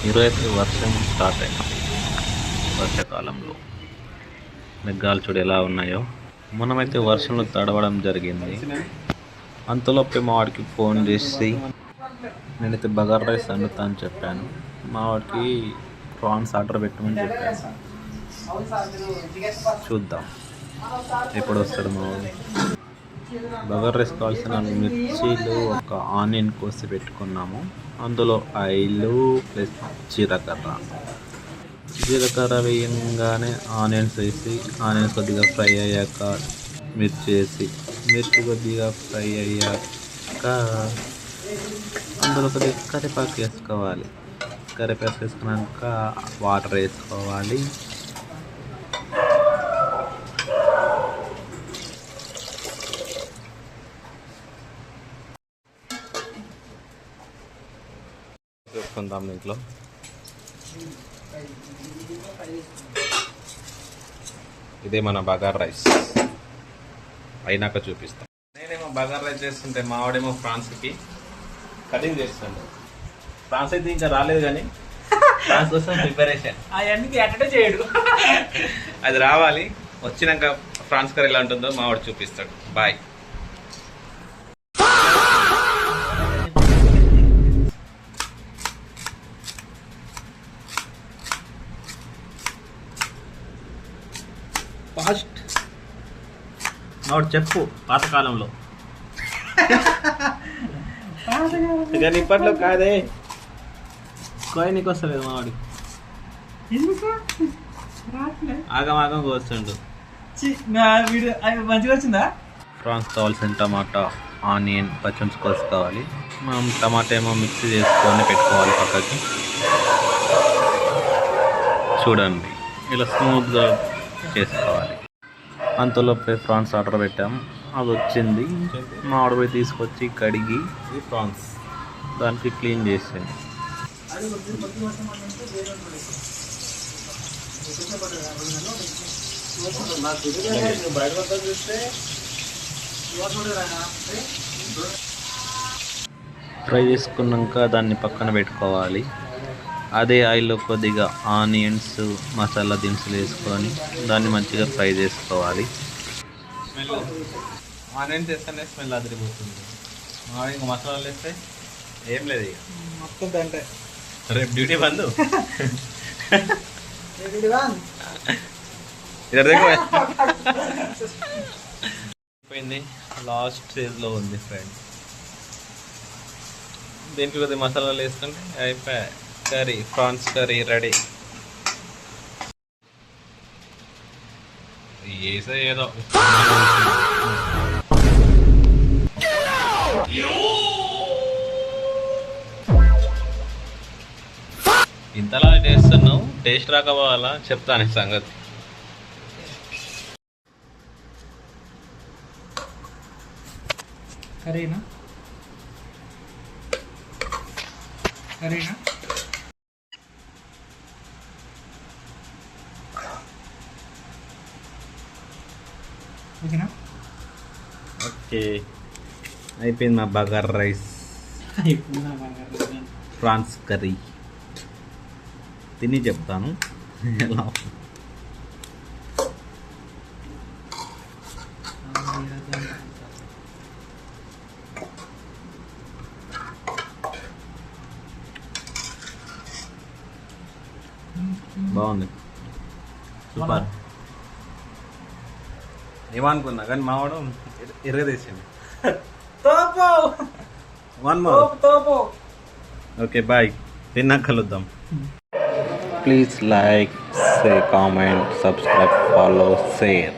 ఈరోజైతే వర్షం స్టార్ట్ అయింది. వర్షాకాలంలో మేఘాలు చూడు ఎలా ఉన్నాయో. మనమైతే వర్షంలో తడవడం జరిగింది. అంతలోపే మా వాడికి ఫోన్ చేసి నేనైతే బగారా రైస్ వండుతా అని చెప్పాను. మా వాడికి ప్రాన్స్ ఆర్డర్ పెట్టమని చెప్పాను. చూద్దాం ఎప్పుడు వస్తాడు మా వాడు. బగారా రైస్ కావాల్సిన మిర్చీలు, ఒక ఆనియన్ కోసి పెట్టుకున్నాము. అందులో ఆయిల్ ప్లస్ జీలకర్ర వేయంగానే ఆనియన్స్ వేసి, ఆనియన్స్ కొద్దిగా ఫ్రై అయ్యాక మిర్చి కొద్దిగా ఫ్రై అయ్యాక అందులో కొద్దిగా కరివేపాకు వేసుకోవాలి. కరివేపాకు వేసుకున్నాక వాటర్ వేసుకోవాలి. వేసుకుందాం ఇంట్లో. ఇదే మన బగారా రైస్. అయినాక చూపిస్తాం. నేనేమో బగారా రైస్ చేస్తుంటే మావాడేమో ఫ్రాన్స్కి కటింగ్ చేస్తుండే. ఫ్రాన్స్ అయితే ఇంకా రాలేదు, కానీ ఫ్రాన్స్ కోసం ప్రిపరేషన్ అవన్నీ అట్టడే చేయడు. అది రావాలి. వచ్చినాక ఫ్రాన్స్ కర్రీ ఎలా ఉంటుందో మావాడు చూపిస్తాడు. బాయ్. ఫాస్ట్ మావాడు చెప్పు. పాతకాలంలో కానీ ఇప్పట్లో కాదే. నీకు వస్తలేదు మావాడికి. ఆగం కోస్తుండు. మంచిగా వచ్చిందా? ఫ్రాన్స్ కావాల్సిన టమాటా, ఆనియన్, పచ్చిమిర్చి కోసుకోవాలి. మనం టమాటా ఏమో మిక్సీ చేసుకొని పెట్టుకోవాలి పక్కకి. చూడండి ఇలా స్మూత్గా చేసుకోవాలి. అంతలోపే ఫ్రాన్స్ ఆర్డర్ పెట్టాం. అది వచ్చింది. మా ఆర్డర్ పోయి తీసుకొచ్చి కడిగి ఫ్రాన్స్ దానికి క్లీన్ చేసింది. ఫ్రై చేసుకున్నాక దాన్ని పక్కన పెట్టుకోవాలి. అదే ఆయిల్లో కొద్దిగా ఆనియన్స్, మసాలా దినుసులు వేసుకొని దాన్ని మంచిగా ఫ్రై చేసుకోవాలి. ఆనియన్స్ వేస్తేనే స్మెల్ అదిరిపోతుంది. ఇంకా మసాలాలు వేస్తే ఏం లేదు ఇక మొత్తం అంటే. రేపు డ్యూటీ బంద్. అయిపోయింది. లాస్ట్ స్టేజ్లో ఉంది ఫ్రెండ్. దీనికి కొద్దిగా మసాలాలు వేసుకుంటే అయిపోయాయి. Curry, prawns curry ready. ఏదో ఇంతలా చేస్తున్నావు, టేస్ట్ రాకపోవాలా చెప్తాను సంగతి. కర్రీనా ఓకేనా? ఓకే, అయిపోయింది మా బగారా రైస్, ప్రాన్స్ కర్రీ. తిని చెప్తాను ఎలా. బాగుంది, సూపర్. ఏమనుకున్నా కానీ మావాడు ఎరగదేసింది. ఓకే బాయ్, తిన్నాక కలుద్దాం. Please like, say, comment, subscribe, follow, share.